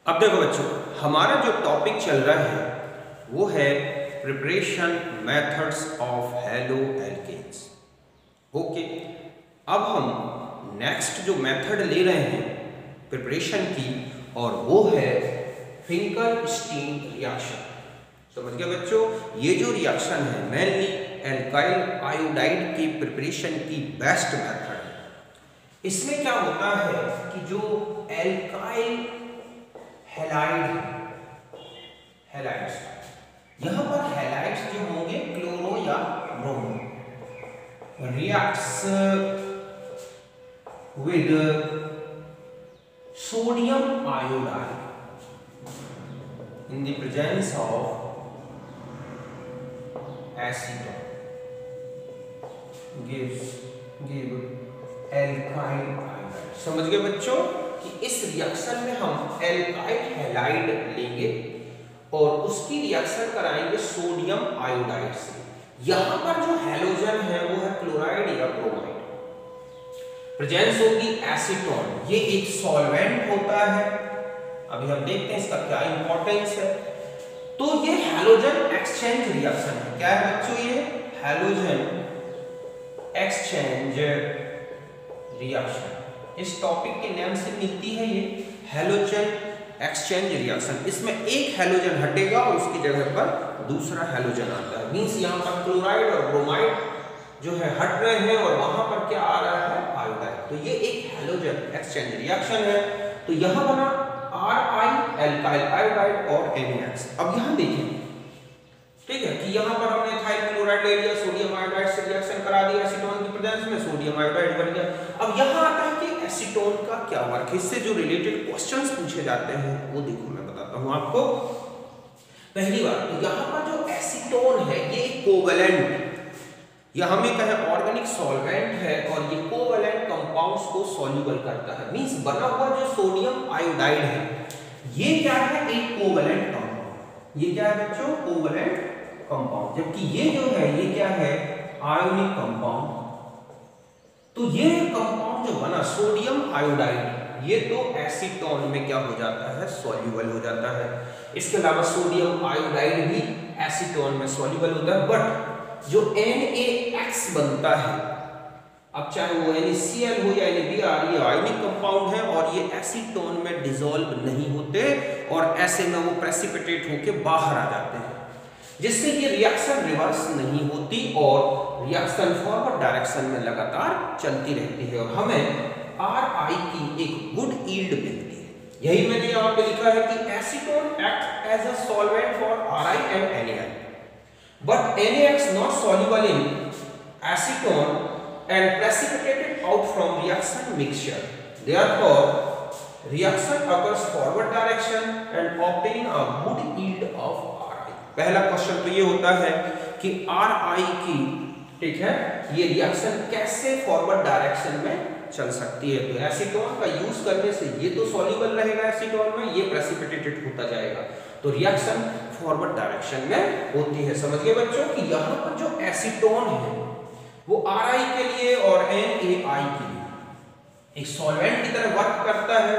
अब देखो बच्चों, हमारा जो टॉपिक चल रहा है वो है preparation methods of haloalkanes. Okay, अब हम नेक्स्ट जो मेथड ले रहे हैं प्रिपरेशन की, और वो है फिंकरस्टीन रिएक्शन। समझ गए बच्चों? ये जो रिएक्शन है मेनली एल्काइल आयोडाइड की प्रिपरेशन की बेस्ट मेथड है। इसमें क्या होता है कि जो एल्काइल हैलाइड्स, यहां पर हैलाइड्स जो होंगे क्लोरो या bromo, reacts with sodium iodide in the presence of acetone give alkyl iodide। समझ गए बच्चों कि इस रिएक्शन में हम एल्काइल हैलाइड लेंगे और उसकी रिएक्शन कराएंगे सोडियम आयोडाइड से। यहां पर जो हैलोजन है वो है क्लोराइड या ब्रोमाइड, प्रेजेंस होगी एसीटोन। ये एक सॉल्वेंट होता है। अभी हम देखते हैं इसका क्या इंपॉर्टेंस है। तो ये हैलोजन एक्सचेंज रिएक्शन है। क्या है बच्चों? ये हैलोजन एक्सचेंज रिएक्शन इस टॉपिक के नाम से मिलती है। ये हैलोजन एक्सचेंज रिएक्शन, इसमें एक हैलोजन हटेगा और उसकी जगह पर दूसरा हैलोजन आता है। मींस यहां पर क्लोराइड और ब्रोमाइड जो है हट रहे हैं और वहां पर क्या आ रहा है? आयोडाइड। तो ये एक हैलोजन एक्सचेंज रिएक्शन है। तो यहां बना Ri एल्काइल आयोडाइड और NaX। अब यहां देखिए, ठीक है, कि यहां पर हमने इथाइल क्लोराइड ले लिया, सोडियम आयोडाइड से रिएक्शन करा दिया एसीटोन की प्रेजेंस में, सोडियम आयोडाइड बन गया। अब यहां आता है कि एसीटोन का क्या वर्क है। इससे जो रिलेटेड क्वेश्चंस पूछे जाते हैं वो देखो मैं बताता हूं आपको। पहली बात तो यहां पर जो एसीटोन है ये कोवैलेंट या हमें कहें ऑर्गेनिक सॉल्वेंट है, और ये कोवैलेंट कंपाउंड्स को सॉल्यूबल करता है। मींस बना हुआ जो सोडियम आयोडाइड है ये क्या है? एक कोवैलेंट कंपाउंड। ये क्या है बच्चों? Covalent compound. जबकि ये जो है ये क्या है? Ionic compound. तो ये कंपाउंड जो बना सोडियम आयोडाइड, ये तो एसीटोन में क्या हो जाता है? सॉल्यूबल हो जाता है। इसके अलावा सोडियम आयोडाइड भी एसीटोन में सॉल्यूबल होता है। बट जो NaX बनता है, अब चाहे वो NaCl हो या NaBr, ये आयनिक कंपाउंड है और ये एसीटोन में डिसॉल्व नहीं होते और ऐसे में वो प्रेसिपिटेट होके बाहर आ जाते हैं, जिससे ये रिएक्शन रिवर्स नहीं होती और रिएक्शन फॉरवर्ड डायरेक्शन में लगातार चलती रहती है और हमें Ri की एक गुड यील्ड मिलती है। यही मैंने यहाँ पे लिखा है कि acetone act as a solvent for Ri and NaI, but NaX not soluble in acetone and precipitated out from reaction mixture. Therefore, reaction occurs forward direction and obtain a good yield of Ri। पहला question तो ये होता है कि Ri की, ठीक है, ये रिएक्शन कैसे फॉरवर्ड डायरेक्शन में चल सकती है। तो एसीटोन का यूज करने से ये तो सॉल्यूबल रहेगा एसीटोन में, ये प्रेसिपिटेटेड होता जाएगा, तो रिएक्शन फॉरवर्ड डायरेक्शन में होती है। समझ गए बच्चों कि यहाँ पर जो एसीटोन है वो Ri के लिए और NaI के लिए एक सॉल्वेंट की तरह वर्क करता है,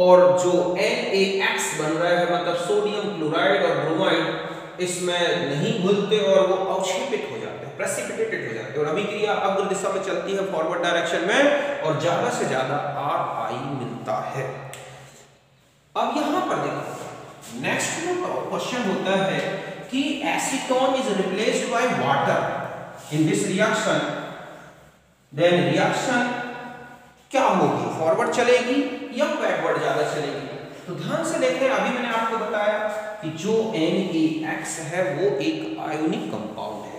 और जो NaX बन रहा है मतलब सोडियम क्लोराइड और ब्रोमाइड इसमें नहीं घुलते और वो अवक्षेपित हो जाते हैं, प्रेसिपिटेटेड हो जाते हैं और अभिक्रिया अग्र दिशा में चलती है फॉरवर्ड डायरेक्शन में और ज्यादा से ज्यादा Ri मिलता है। अब यहां पर देखो नेक्स्ट जो क्वेश्चन होता है कि acetone is replaced by water in this reaction, then reaction क्या होगी? फॉरवर्ड चलेगी या बैकवर्ड ज्यादा चलेगी? तो ध्यान से देखें, अभी मैंने आपको बताया कि जो NaX है वो एक आयोनिक कंपाउंड है।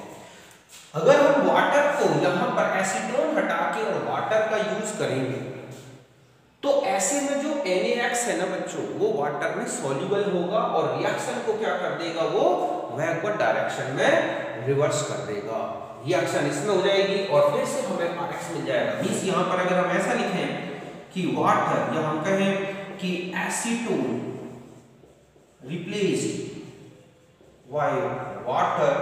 अगर हम वाटर को यहां पर एसीटोन हटा के और वाटर का यूज करेंगे तो ऐसे में जो NaX है ना बच्चों वो वाटर में सॉल्यूबल होगा और रिएक्शन को क्या कर देगा? वो बैकवर्ड डायरेक्शन में रिवर्स कर देगा। रिएक्शन इसमें हो जाएगी और फिर से हमें Rx मिल जाएगा। मींस यहां पर अगर हम ऐसा लिखें कि वाटर, या हम कहें कि acetone replaced by water,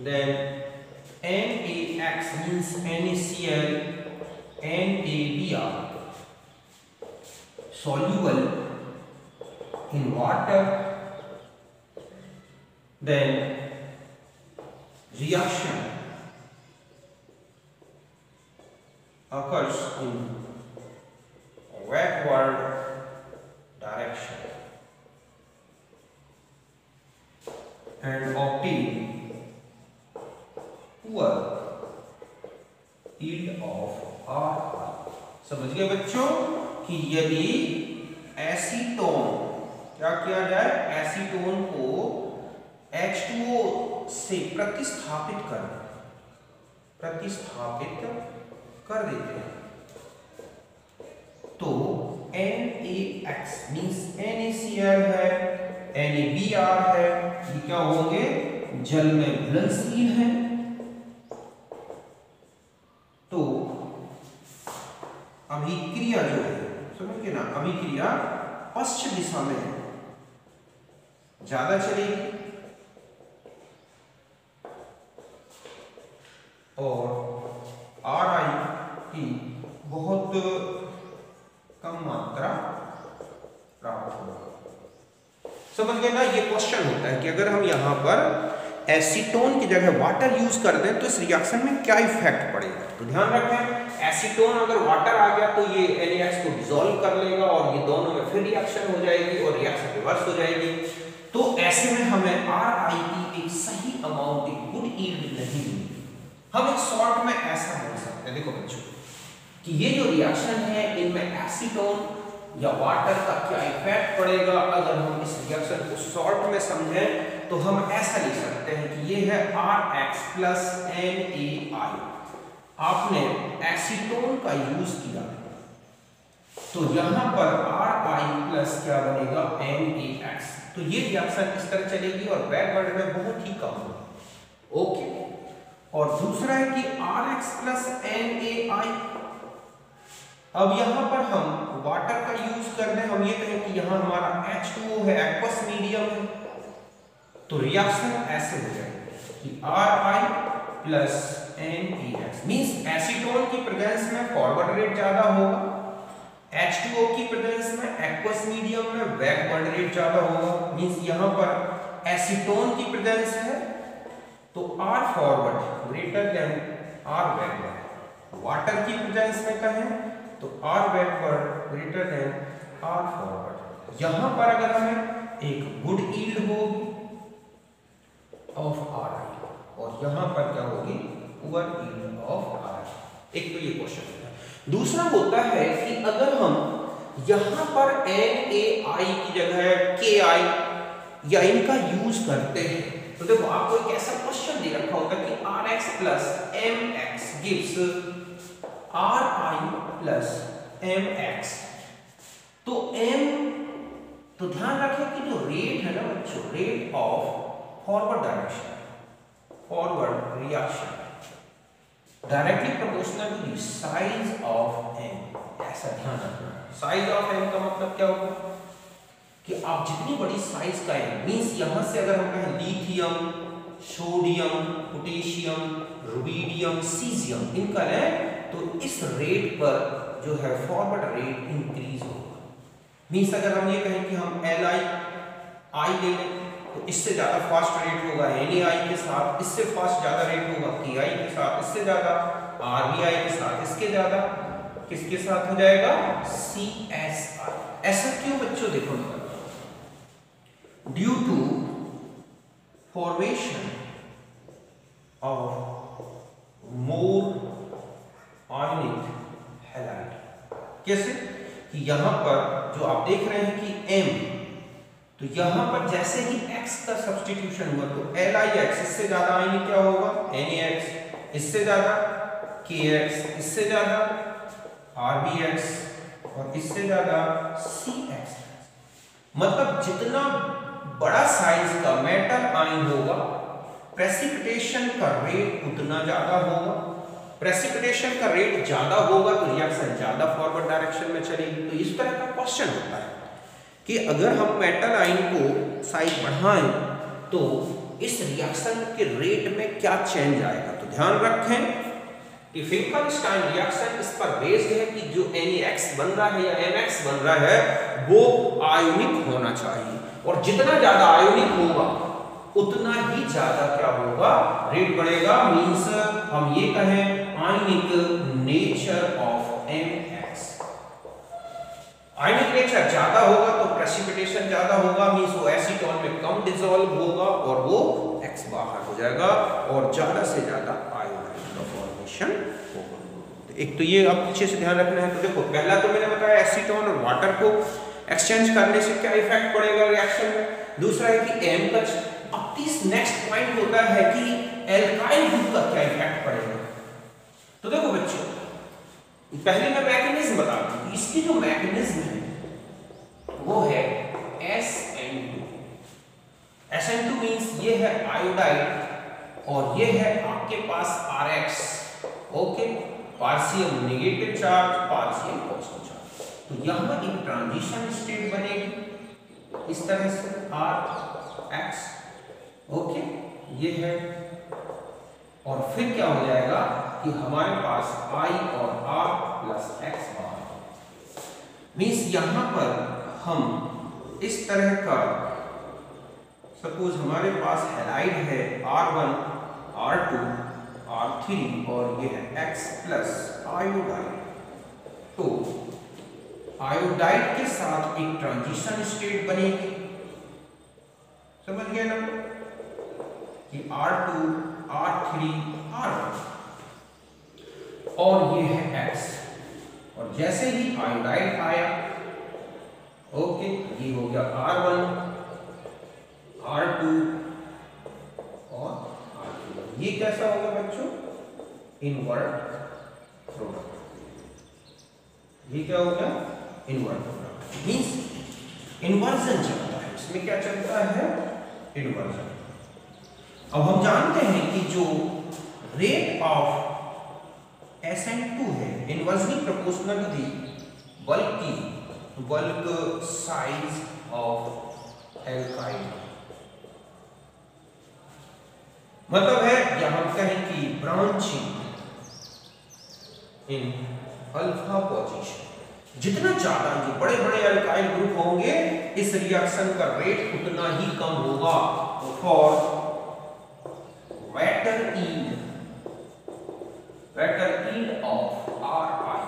then NaX means NaCl NaBr soluble in water, then reaction occurs in backward direction and obtain poor yield of RI। समझ गए बच्चों कि यदि एसीटोन क्या किया जाए, एसीटोन को H2O से प्रतिस्थापित कर देते हैं तो NaX मीन्स NaCl है, NaBr है, ये क्या होंगे, जल में घुलनशील है। तो अभिक्रिया जो है, समझ गए ना, अभिक्रिया पश्चिम दिशा में ज्यादा चलेगी और RI की बहुत कम मात्रा प्राप्त होगा। समझ गए ना, ये क्वेश्चन होता है कि अगर हम यहाँ पर एसीटोन की जगह वाटर यूज कर दें तो इस रिएक्शन में क्या इफेक्ट पड़ेगा। तो ध्यान रखें, एसीटोन अगर वाटर आ गया तो ये NaX को डिसॉल्व कर लेगा और ये दोनों में फिर रिएक्शन हो जाएगी और रिएक्शन रिवर्स हो जाएगी। तो ऐसे में हमें RI की एक सही अमाउंट, एक गुड यील्ड नहीं मिलेगी। हम एक शॉर्ट में ऐसा बोल सकते हैं, देखो बच्चों, कि ये जो रिएक्शन है इनमें एसीटोन या वाटर का क्या इफेक्ट पड़ेगा। अगर हम इस रिएक्शन को शॉर्ट में समझें तो हम ऐसा लिख सकते हैं कि ये है RX प्लस NaI। आपने एसीटोन का यूज किया तो यहां पर RI प्लस क्या बनेगा, NaX। तो ये रिएक्शन इस तरह चलेगी और बैकवर्ड में बहुत ही कम होगी। ओके, और दूसरा है कि RX प्लस NaI। अब यहां पर हम वाटर का यूज कर दें, हम ये कहें कि यहां हमारा H2O है, एक्वस मीडियम है, तो रिएक्शन ऐसे हो जाएगी कि RI plus NaX means acetone की प्रेजेंस में फॉरवर्ड रेट ज्यादा होगा, H2O की प्रेजेंस में एक्वस मीडियम में बैकवर्ड रेट ज्यादा होगा। मींस यहां पर एसीटोन की प्रेजेंस है तो R forward greater than R backward, water की प्रेजेंस में कहें तो R backward greater than R forward. यहां पर अगर हमें एक गुड यील्ड होगी ऑफ RI और यहां पर क्या होगी, पुअर यील्ड ऑफ RI। एक तो ये क्वेश्चन होता है। दूसरा होता है कि अगर हम यहां पर NaI की जगह KI या इनका यूज करते हैं तो देखो आपको एक ऐसा क्वेश्चन दे रखा होता है कि RX plus MX gives RI plus MX। तो ध्यान रखें कि जो रेट है ना बच्चों, rate of forward direction, forward reaction directly proportional to the size of M। ऐसा ध्यान रखना, साइज ऑफ M का मतलब क्या होगा कि आप जितनी बड़ी साइज का M मींस यहां से अगर हम कहें lithium, sodium, potassium, rubidium, caesium इनका लें तो इस रेट पर जो है फॉरवर्ड रेट इंक्रीज होगा। मींस अगर हम ये कहें कि हम LI ले लें तो इससे ज्यादा फास्ट रेट होगा NaI के साथ, इससे फास्ट ज्यादा रेट होगा KI के साथ, इससे ज्यादा RBI के साथ, इसके ज्यादा किसके साथ हो जाएगा, CSI। ऐसा क्यों बच्चों, देखो due to formation of more ionic halide. कैसे कि यहां पर जो आप देख रहे हैं कि M, तो यहां पर जैसे ही X का सब्स्टिट्यूशन हुआ तो LiX इससे ज्यादा आयनिक क्या होगा, NaX इससे ज्यादा, KX इससे ज्यादा, RBX और इससे ज्यादा CX। मतलब जितना बड़ा साइज का मेटल आयन होगा प्रेसिपिटेशन का रेट उतना ज्यादा होगा। प्रेसिपिटेशन का रेट ज्यादा होगा तो रिएक्शन ज्यादा फॉरवर्ड डायरेक्शन में चलेगी। तो इस तरह का क्वेश्चन होता है कि अगर हम मेटल आयन को साइज बढ़ाएं तो इस रिएक्शन के रेट में क्या चेंज आएगा। तो ध्यान रखें कि फिंकलस्टाइन रिएक्शन इस पर बेस्ड है कि जो NaX बन रहा है या NX बन रहा है वो आयोनिक होना चाहिए, और जितना ज्यादा आयोनिक होगा उतना ही ज्यादा क्या होगा, रेट बढ़ेगा। मींस हम ये कहें ionic nature of NX, ionic nature ज्यादा होगा तो प्रेसिपिटेशन ज्यादा होगा, मींस वो एसीटोन में कम डिसॉल्व होगा और वो X बाहर हो जाएगा और ज्यादा से ज्यादा आयोडाइड का फॉर्मेशन होगा। तो एक तो ये आप पीछे से ध्यान रखना है। तो देखो पहला तो मैंने बताया एसीटोन और वाटर को एक्सचेंज करने से क्या इफेक्ट पड़ेगा रिएक्शन में, दूसरा है कि एमएच। अब तीस नेक्स्ट पॉइंट होता है कि एल्काइल ग्रुप का क्या इफेक्ट पड़ेगा। तो देखो बच्चों पहले मैं मैकेनिज्म बता दूं, इसकी जो मैकेनिज्म है वो है SN2। SN2 मींस ये है आयोडाइड और ये है आपके पास RX, okay, partial negative charge partial positive charge. तो यहां एक ट्रांजिशन स्टेट बनेगी इस तरह से RX, ओके, ये है, और फिर क्या हो जाएगा कि हमारे पास I और R प्लस X बार, मींस यहां पर हम इस तरह का, सपोज हमारे पास हैलाइड है R1 R2 R3 और ये है X प्लस आयोडाइड। तो आयोडाइड के साथ एक ट्रांजिशन स्टेट बनेगी, समझ गए ना, कि R2 R3 R1 और ये है X, और जैसे ही आयोडाइड आया, ओके, ये हो गया R1 R2 और R3। ये कैसा होगा बच्चों, इनवर्ट प्रोडक्ट। ये क्या हो गया, इनवर्ट प्रोडक्ट, मींस इन्वर्जन चलता है, इसमें क्या चलता है, इन्वर्जन। अब हम जानते हैं कि जो रेट ऑफ SN2 है inversely proportional to the bulk size of alkyl. मतलब है या हम कहें कि ब्रांचिंग इन अल्फा पोजीशन, जितना ज्यादा ये बड़े बड़े अल्काइल ग्रुप होंगे इस रिएक्शन का रेट उतना ही कम होगा। For waiter yield of RI,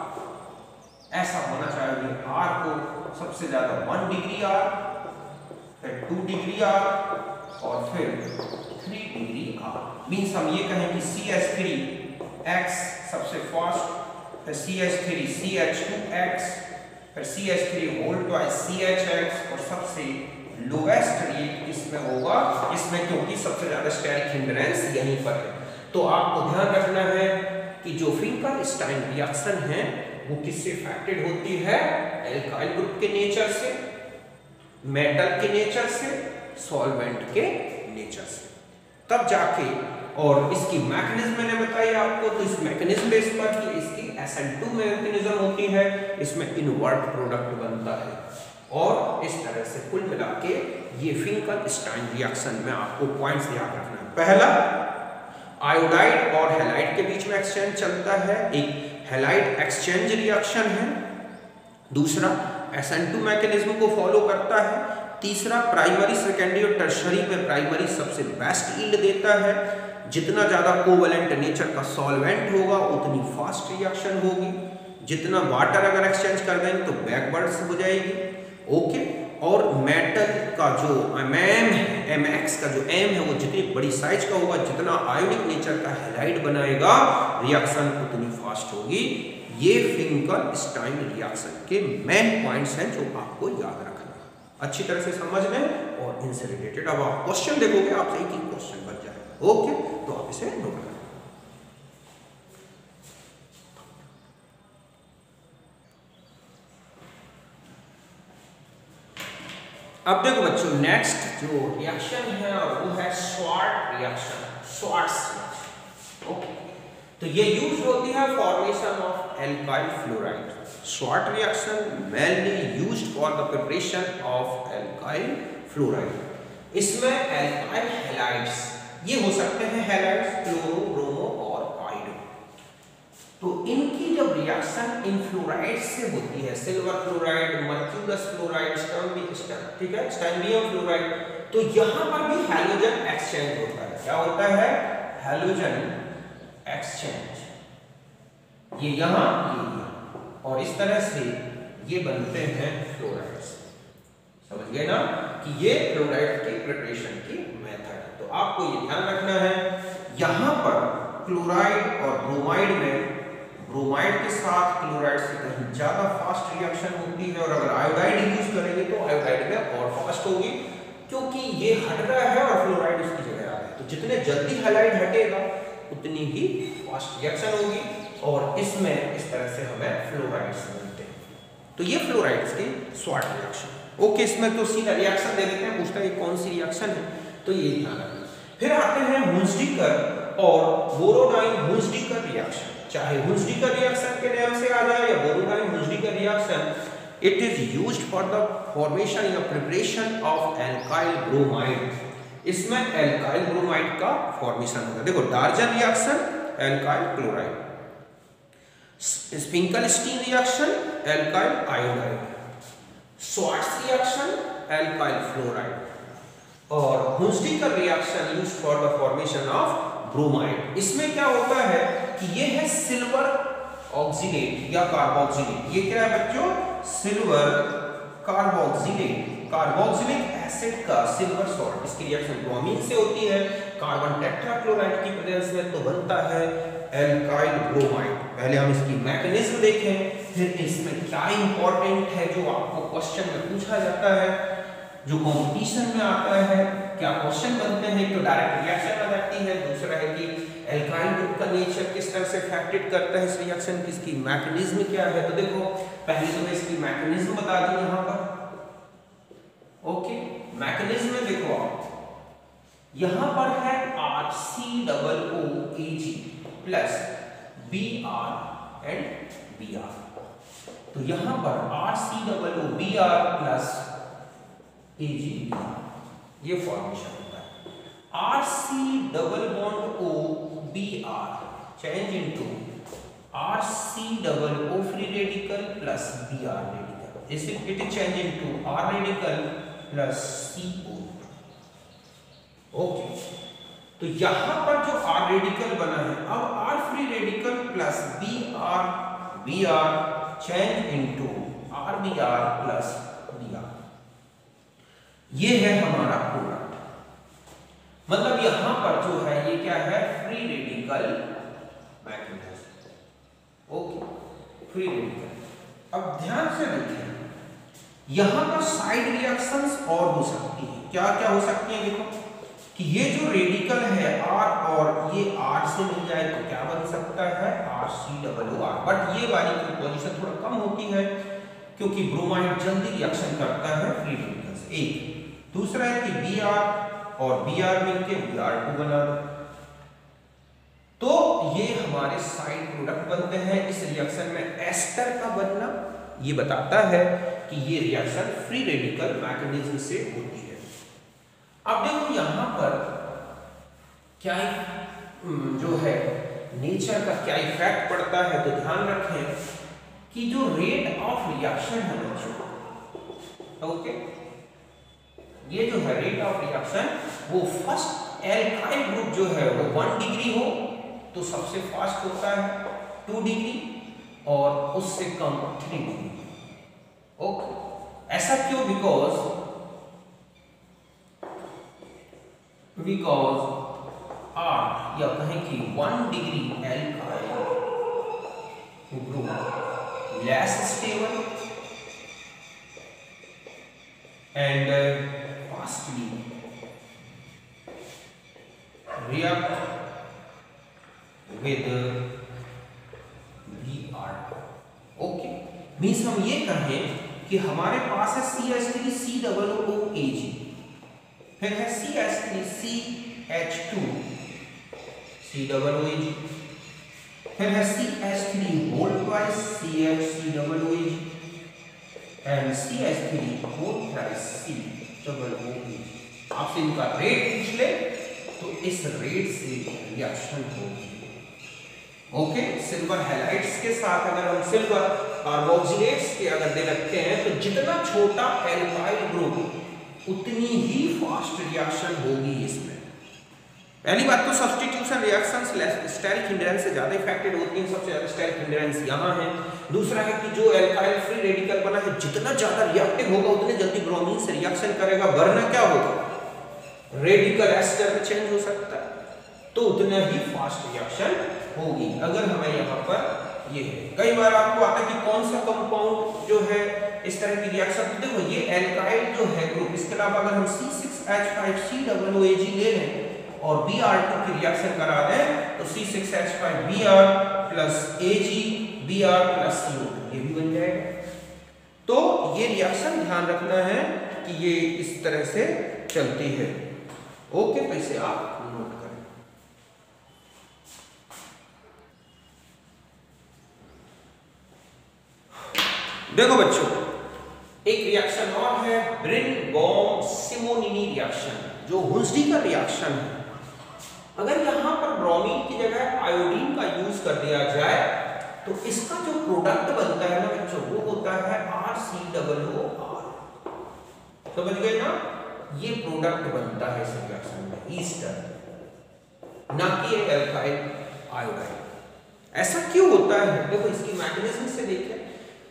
ऐसा होना चाहिए R को सबसे ज्यादा 1 डिग्री R, फिर 2 डिग्री R और फिर 3 डिग्री R। मींस हम ये कहें कि CH3X सबसे फास्ट, फिर CH3 CH2X, फिर CH3 होल ट्वाइस CHX, और सबसे लोवेस्ट रेट इसमें होगा, इसमें क्योंकि सबसे ज्यादा स्टेरिक हिंड्रेंस यहीं पर है। तो आपको ध्यान रखना है कि जो फिंकलस्टाइन रिएक्शन है वो किससे इफेक्टेड होती है, एल्काइल ग्रुप के नेचर से, मेटल के नेचर से, सॉल्वेंट के नेचर से, तब जाके। और इसकी मैकेनिज्म मैंने बताई आपको, तो इस मैकेनिज्म बेस पर ही इसकी SN2 मैकेनिज्म होती है, इसमें इनवर्ट प्रोडक्ट बनता है। और इस तरह से कुल मिला के ये फिंकलस्टाइन रिएक्शन में आपको पॉइंट्स याद रखना है। पहला, आयोडाइड और हैलाइड के बीच में एक्सचेंज चलता है, एक हैलाइड एक्सचेंज रिएक्शन है। दूसरा, SN2 मैकेनिज्म को फॉलो करता है। तीसरा, प्राइमरी सेकेंडरी और टर्शरी में प्राइमरी सबसे बेस्ट यील्ड देता है। जितना ज्यादा कोवेलेंट नेचर का सॉल्वेंट होगा उतनी फास्ट रिएक्शन होगी। जितना वाटर अगर एक्सचेंज कर देंगे तो बैकवर्ड्स हो जाएगी, ओके। और मेटल का जो MX का जो M है वो जितनी बड़ी साइज का होगा, जितना आयोनिक नेचर का हैलाइड बनाएगा रिएक्शन उतनी फास्ट होगी। ये फिंकलस्टाइन रिएक्शन के मेन पॉइंट्स हैं जो आपको याद रखना है, अच्छी तरह से समझ लें। और इनसे रिलेटेड अब आप क्वेश्चन देखोगे, आपसे एक ही क्वेश्चन बच जाएगा, ओके। तो आप इसे नोट करें। अब देखो बच्चों, नेक्स्ट जो रिएक्शन है वो है Swarts reaction, Swarts reaction, okay. तो ये यूज होती है formation of alkyl fluoride. Swarts reaction mainly used for the preparation of alkyl fluoride. इसमें एल्काइल हैलाइड्स, ये हो सकते हैं हैलाइड्स क्लोरो, ब्रोमो और आयोडो, तो इनकी जब रिएक्शन इन फ्लोराइड से होती है, सिल्वर फ्लोराइड, मर्क्यूरस फ्लोराइड, ठीक है, स्टैंबियम फ्लोराइड, तो यहाँ पर भी हैलोजन एक्सचेंज होता है। क्या होता है? Halogen exchange. ये यहाँ और इस तरह से ये बनते हैं फ्लोराइड्स। समझ गए ना कि ये फ्लोराइड की प्रिपरेशन की मेथड है। तो आपको ये ध्यान रखना है, यहाँ पर क्लोराइड और ब्रोमाइड में ब्रोमाइड के साथ क्लोराइड से कहीं ज्यादा फास्ट रिएक्शन होती है, और अगर आयोडाइड यूज करेंगे तो आयोडाइड में और फास्ट होगी, क्योंकि ये हट रहा है और फ्लोराइड उसकी जगह आ रहा है। तो जितने जल्दी हैलाइड हटेगा उतनी ही फास्ट रिएक्शन होगी, और इसमें इस तरह से हमें फ्लोराइड्स मिलते हैं। तो ये फ्लोराइड्स की स्वाट रिएक्शन। ओके, इसमें तो सीधा रिएक्शन दे देते हैं, पूछता है कौन सी रिएक्शन है, तो ये ध्यान रखना। फिर आते हैं हुंसडीकर और बोरोडाइन हुंसडीकर रिएक्शन। चाहे हुंसडीकर रिएक्शन के नाम से आ जाए या Borodin Hunsdiecker reaction, it is used for the formation या प्रिपरेशन ऑफ एल्काइल ब्रोमाइड। इसमें एल्काइल ब्रोमाइड का फॉर्मेशन होगा। देखो, Darzens reaction alkyl chloride, Finkelstein reaction alkyl iodide, Swarts reaction alkyl fluoride, और Hunsdiecker reaction used for the formation of bromide. इसमें क्या होता है कि ये है सिल्वर ऑक्सीडेट या कार्बोक्सिलेट। ये क्या है बच्चों? सिल्वर कार्बोक्सिलेट, कार्बोक्सिलिक एसिड का सिल्वर सॉल्ट। इसकी रिएक्शन ब्रोमीन से होती है, कार्बन टेट्राक्लोराइड की प्रेजेंस में, तो बनता है एल्काइल ब्रोमाइड। पहले हम इसकी मैकेनिज्म देखें, फिर इसमें क्या इंपॉर्टेंट है जो आपको क्वेश्चन में पूछा जाता है, जो कंपटीशन में आता है, क्या क्वेश्चन बनते हैं। तो डायरेक्ट रिएक्शन आ जाती है, दूसरा है कि एल्काइल ग्रुप का नेचर किस तरह से फैक्टेड करता है इस रिएक्शन की, इसकी मैकेनिज्म क्या है। तो देखो, पहले तो मैं इसकी मैकेनिज्म बता दूं यहाँ पर। ओके, मैकेनिज्म में देखो आप, यहाँ पर है RCOOAG plus BR and BR। तो यहाँ पर RCOOBR प्लस AG, ये फॉर्मेशन होता है। RC double bond OBR change into RC double O free radical plus BR radical, इस it is change into R radical plus CO। Okay, तो यहां पर जो R रेडिकल बना है, अब R free radical plus BR change into RBR plus BR, ये है हमारा प्रोडक्ट। मतलब यहां पर जो है ये क्या है? Free radical mechanism. Okay, free radical. अब ध्यान से देखें, यहां पर साइड रिएक्शंस और हो सकती हैं। क्या क्या हो सकती हैं? देखो कि ये जो रेडिकल है R और ये R से मिल जाए तो क्या बन सकता है? RCOOR। बट ये वाली की पोजीशन थोड़ा कम होती है, क्योंकि ब्रोमाइड जल्दी रिएक्शन करता है फ्री रेडिकल से। एक दूसरा है कि Br और Br मिलके Br2 बना दो, तो ये हमारे साइड प्रोडक्ट बनते हैं। इस रिएक्शन में एस्टर का बनना ये बताता है कि ये रिएक्शन फ्री रेडिकल मैकेनिज्म से होती है। अब देखो यहाँ पर क्या जो है नेचर का क्या इफेक्ट पड़ता है, तो ध्यान रखें कि जो रेट ऑफ रिएक्शन है बच्चों, ओके, ये जो है रेट ऑफ रिएक्शन, वो फर्स्ट एल्काइल ग्रुप जो है वो 1 डिग्री हो तो सबसे फास्ट होता है, 2 डिग्री और उससे कम 3 डिग्री। ओके, ऐसा क्यों? बिकॉज R या कहें कि 1 degree alkyl group less stable and fastly react with Br। Okay, means हम ये कहें कि हमारे पास है CH3COOAG, फिर है CH3CH2 COOAG, फिर है CH3 whole twice CHCOOAG and CH3 whole thrice COOAG। आपसे इनका रेट पूछ ले तो इस रेट से रिएक्शन होगी। ओके, सिल्वर हैलाइड्स के साथ अगर हम सिल्वर कार्बोक्सिलेट्स के अगर दे रखते हैं तो जितना छोटा एल्काइल ग्रुप उतनी ही फास्ट रिएक्शन होगी इसमें। पहली बात तो सब्स्टिट्यूशन रिएक्शंस स्टेरिक हिंड्रेंस से ज्यादा इफेक्टेड होती हैं, सबसे ज्यादा स्टेरिक हिंड्रेंस यहाँ है। दूसरा है कि जो एल्काइल फ्री रेडिकल बना है जितना ज्यादा रिएक्टिव होगा उतने जल्दी ब्रोमीन से रिएक्शन करेगा, वरना क्या होगा रेडिकल एस्टर में चेंज हो सकता है, तो उतना ही फास्ट रिएक्शन होगी। अगर हमें यहाँ पर ये है, कई बार आपको आता है कि कौन सा कंपाउंड जो है इस तरह की रिएक्शन, तो देखो ये एल्काइल जो है ग्रुप, इसके अलावा अगर हम C6H5COOAG ले लें और Br2 की रिएक्शन करा दें तो C6H5Br plus AgBr plus CO2 ये भी बन जाएगा। तो ये रिएक्शन ध्यान रखना है कि ये इस तरह से चलती है। ओके, तो इसे आप नोट करें। देखो बच्चों, एक रिएक्शन और है ब्रिन-बॉम-सिमोनिनी रिएक्शन, जो हुंसडी का रिएक्शन है। अगर यहां पर ब्रोमीन की जगह आयोडीन का यूज कर दिया जाए तो इसका जो प्रोडक्ट बनता है ना बच्चों, वो होता है RCOOR। समझ गए ना, ये प्रोडक्ट बनता है इस रिएक्शन में ईस्टर, ना कि एल्काइल आयोडाइड। ऐसा क्यों होता है? देखो इसकी मैकेनिज्म से देखें,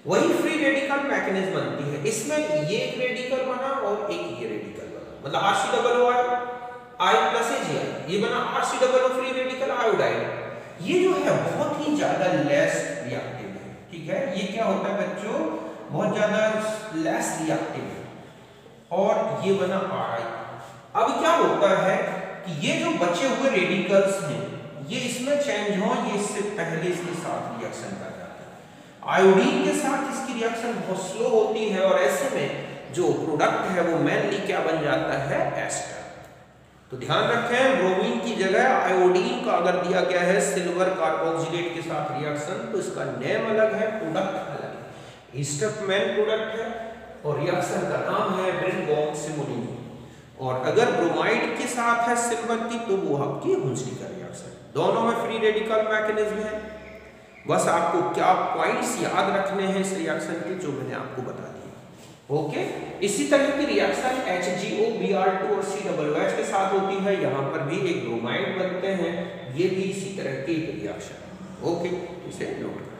वही फ्री रेडिकल मैकेनिज्म बनती है। इसमें ये एक रेडिकल बना और एक ये रेडिकल बना, मतलब RCOOR I प्लस AgI, ये बना RCOO फ्री रेडिकल आयोडाइड। ये जो है बहुत ही ज्यादा लेस रिएक्टिव है, ठीक है। ये क्या होता है बच्चों, बहुत ज्यादा लेस रिएक्टिव है, और ये बना RI। अब क्या होता है कि ये जो बचे हुए रेडिकल्स हैं ये इसमें चेंज हो, ये इससे पहले इसके साथ रिएक्शन कर जाता है। आयोडीन के साथ इसकी रिएक्शन बहुत स्लो होती है, और ऐसे में जो प्रोडक्ट है वो मेनली क्या बन जाता है, एस्टर। तो ध्यान रखें, ब्रोमीन की जगह आयोडीन का अगर दिया गया है सिल्वर कार्बोक्सिलेट के साथ रिएक्शन, तो इसका नेम अलग है, प्रोडक्ट अलग है। ईस्टर मेन प्रोडक्ट है और रिएक्शन का नाम है ब्रिन-बॉम-सिमोनिनी। और अगर ब्रोमाइड के साथ है सिल्वर की तो वो आपकी हुंसडी का रिएक्शन। दोनों में फ्री रेडिकल मैकेनिज्म है। बस आपको क्या पॉइंट्स याद रखने हैं इस रिएक्शन के, जो मैंने आपको बता दिए। ओके, इसी तरह की रिएक्शन HgO Br2 और COOH के साथ होती है। यहाँ पर भी एक ब्रोमाइड बनते हैं, ये भी इसी तरह की रिएक्शन। ओके, इसे नोट